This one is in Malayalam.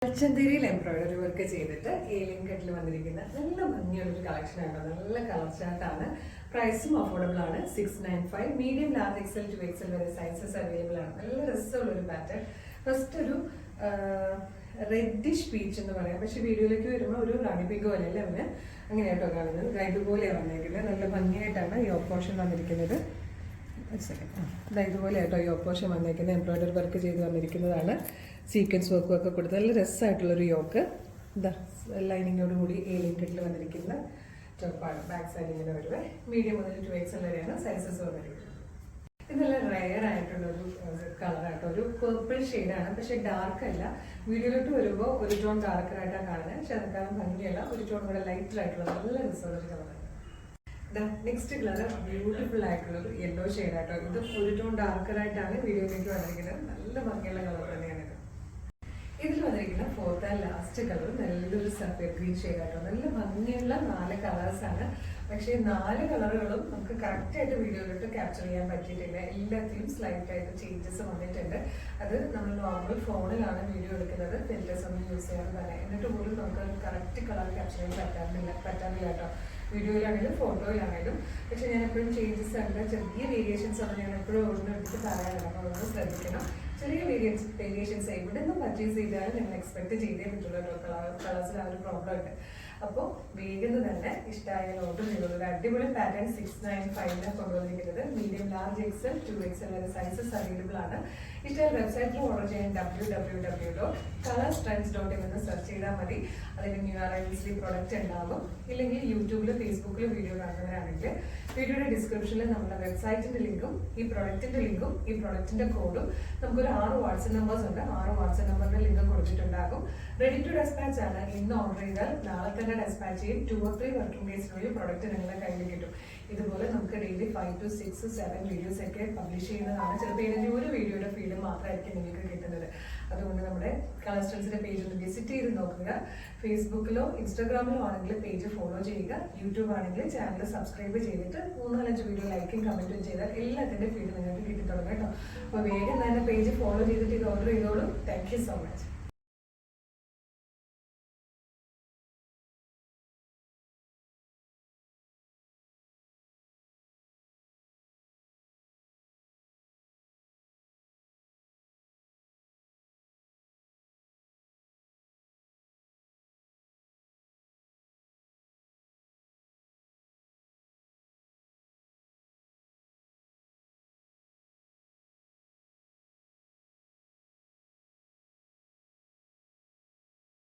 ചന്തേരിയിൽ എംബ്രോയിഡറി വർക്ക് ചെയ്തിട്ട് ഏലിയൻ കട്ടിൽ വന്നിരിക്കുന്ന നല്ല ഭംഗിയുള്ളൊരു കളക്ഷൻ ആണ്. നല്ല കളർ ചാർട്ടാണ്. പ്രൈസും അഫോർഡബിൾ ആണ്. 695 medium large XL to XL വരെ സൈസസ് അവൈലബിൾ ആണ്. നല്ല രസമുള്ള ഒരു പാറ്റേൺ. ഫസ്റ്റ് ഒരു റെഡിഷ് പീച്ച് എന്ന് പറയാം. പക്ഷെ വീഡിയോയിലേക്ക് വരുമ്പോൾ ഒരു റാണി പിങ്ക് പോലെ അല്ലേ അവന് അങ്ങനെയായിട്ടോ കാണുന്നത്. ഇതുപോലെയാണ് വന്നേക്കുന്നത്. നല്ല ഭംഗിയായിട്ടാണ് ഈ ഓപ്പോഷൻ വന്നിരിക്കുന്നത്. ഒരു സെക്കൻഡ് ഇതുപോലെയായിട്ടോ ഈ ഓപ്പോഷൻ വന്നേക്കുന്നത്. എംബ്രോയിഡറി വർക്ക് ചെയ്ത് വന്നിരിക്കുന്നതാണ്. സീക്വൻസ് വർക്കും ഒക്കെ കൊടുത്ത് നല്ല രസമായിട്ടുള്ളൊരു യോക്ക്. ലൈനിങ്ങോട് കൂടി ഏലിയൻ കട്ടിൽ വന്നിരിക്കുന്ന ടോപ്പാണ്. ബാക്ക് സൈഡ് ഇങ്ങനെ വരുവേ. മീഡിയം മുതൽ 2XL വരെയാണ് സൈസസ് വന്നിരിക്കുന്നത്. ഇത് നല്ല റയർ ആയിട്ടുള്ളൊരു കളറായിട്ടോ. ഒരു പേർപ്പിൾ ഷെയ്ഡാണ്. പക്ഷെ ഡാർക്ക് അല്ല. വീഡിയോയിലോട്ട് വരുമ്പോൾ ഒരു ടോൺ ഡാർക്കറായിട്ടാണ് കാണുന്നത്. പക്ഷെ അതിനേക്കാളും ഭംഗിയല്ല. ഒരു ടോൺ കൂടെ ലൈറ്റർ ആയിട്ടുള്ള നല്ല രസമുള്ളൊരു കളറാണ്. നെക്സ്റ്റ് കളർ ബ്യൂട്ടിഫുൾ ആയിട്ടുള്ളൊരു യെല്ലോ ഷെയ്ഡായിട്ടോ. ഇത് ഒരു ടോൺ ഡാർക്കറായിട്ടാണ് വീഡിയോയിലേക്ക് വന്നിരിക്കുന്നത്. നല്ല ഭംഗിയുള്ള കളർ തന്നെയാണ്. ഇതിൽ വന്നിരിക്കുന്ന ഫോർത്ത് ആൻഡ് ലാസ്റ്റ് കളർ നല്ലൊരു സഫേഡ് ഗ്രീൻ ഷെയ്ഡായിട്ടോ. നല്ല ഭംഗിയുള്ള 4 കളേഴ്സാണ്. പക്ഷേ 4 കളറുകളും നമുക്ക് കറക്റ്റായിട്ട് വീഡിയോയിലോട്ട് ക്യാപ്ചർ ചെയ്യാൻ പറ്റിയിട്ടില്ല. എല്ലാത്തിലും സ്ലൈറ്റായിട്ട് ചേഞ്ചസ് വന്നിട്ടുണ്ട്. അത് നമ്മൾ നോർമൽ ഫോണിലാണ് വീഡിയോ എടുക്കുന്നത്. ഫിൽറ്റേഴ്സ് ഒന്നും യൂസ് ചെയ്യാതെ തന്നെ. എന്നിട്ട് പോലും നമുക്ക് കറക്റ്റ് കളർ ക്യാപ്ചർ ചെയ്യാൻ പറ്റാറില്ല കേട്ടോ. വീഡിയോയിലാണെങ്കിലും ഫോട്ടോയിലാണെങ്കിലും. പക്ഷെ ഞാൻ എപ്പോഴും ചേഞ്ചസ് ഉണ്ട്. ചെറിയ വേരിയേഷൻസ് ആണ് ഞാൻ എപ്പോഴും ഒന്നും എടുത്ത് പറയാറില്ല. അപ്പോൾ അതൊന്ന് ശ്രദ്ധിക്കണം. ചെറിയ വേരിയേഷൻസ് എവിടെ നിന്ന് പർച്ചേസ് ചെയ്താലും നിങ്ങൾ എക്സ്പെക്ട് ചെയ്തേ പറ്റുള്ളൂ കേട്ടോ. കളേഴ്സിൽ ആ ഒരു പ്രോബ്ലം ഉണ്ട്. അപ്പോൾ വേഗം തന്നെ ഇഷ്ടമായ ഓർഡർ ചെയ്തോളൂ. ഒരു അടിപൊളി പാറ്റേൺ 695 കൊണ്ടുവന്നിരിക്കുന്നത്. മീഡിയം ലാർജ് എക്സൽ 2XL വരെ സൈസസ് അവൈലബിൾ ആണ്. ഇഷ്ടമായ വെബ്സൈറ്റിൽ ഓർഡർ ചെയ്യാൻ www.colorstrends.in എന്ന് സെർച്ച് ചെയ്താൽ മതി. അതിന് ന്യൂ അറൈവൽസിൽ പ്രൊഡക്റ്റ് ഉണ്ടാകും. ഇല്ലെങ്കിൽ യൂട്യൂബിലും ഫേസ്ബുക്കിലും വീഡിയോ കാണുന്നവരാണെങ്കിൽ വീഡിയോയുടെ ഡിസ്ക്രിപ്ഷനിൽ നമ്മുടെ വെബ്സൈറ്റിന്റെ ലിങ്കും ഈ പ്രൊഡക്റ്റിന്റെ ലിങ്കും ഈ പ്രൊഡക്റ്റിന്റെ കോഡും നമുക്കൊരു 6 വാട്സ്ആപ്പ് നമ്പേഴ്സ് ഉണ്ട്. 6 വാട്സ്ആപ്പ് നമ്പറിന്റെ ലിങ്ക് കൊടുത്തിട്ടുണ്ടാകും. റെഡി ടു ഡെസ്പാച്ച് ആണ്. ഇന്ന് ഓർഡർ ചെയ്താൽ നാളെ തന്നെ ഡെസ്പാച്ച് ചെയ്യും. 2 or 3 വർക്കിംഗ് ഡേയ്സിനുള്ളിൽ പ്രൊഡക്റ്റ് നിങ്ങളുടെ കയ്യിൽ കിട്ടും. ഇതുപോലെ നമുക്ക് ഡെയിലി 5 to 6 to 7 വീഡിയോസ് ഒക്കെ പബ്ലിഷ് ചെയ്യുന്നതാണ്. ചിലപ്പോൾ ഏതെങ്കിലും ഒരു വീഡിയോയുടെ ഫീഡ് മാത്രമായിരിക്കും നിങ്ങൾക്ക് കിട്ടുന്നത്. അതുകൊണ്ട് നമ്മുടെ കളർ സ്ട്രെൻസിന്റെ പേജ് ഒന്ന് വിസിറ്റ് ചെയ്ത് നോക്കുക. ഫേസ്ബുക്കിലോ ഇൻസ്റ്റാഗ്രാമിലോ ആണെങ്കിൽ പേജ് ഫോളോ ചെയ്യുക. യൂട്യൂബ് ആണെങ്കിൽ ചാനൽ സബ്സ്ക്രൈബ് ചെയ്തിട്ട് 3-4 വീഡിയോ ലൈക്കും കമന്റും ചെയ്താൽ എല്ലാത്തിൻ്റെ ഫീഡ് നിങ്ങൾക്ക് കിട്ടി തുടങ്ങും കേട്ടോ. അപ്പോൾ വേഗം തന്നെ പേജ് ഫോളോ ചെയ്തിട്ട് ഇത് ഓർഡർ ചെയ്തോളൂ. Thank you so much.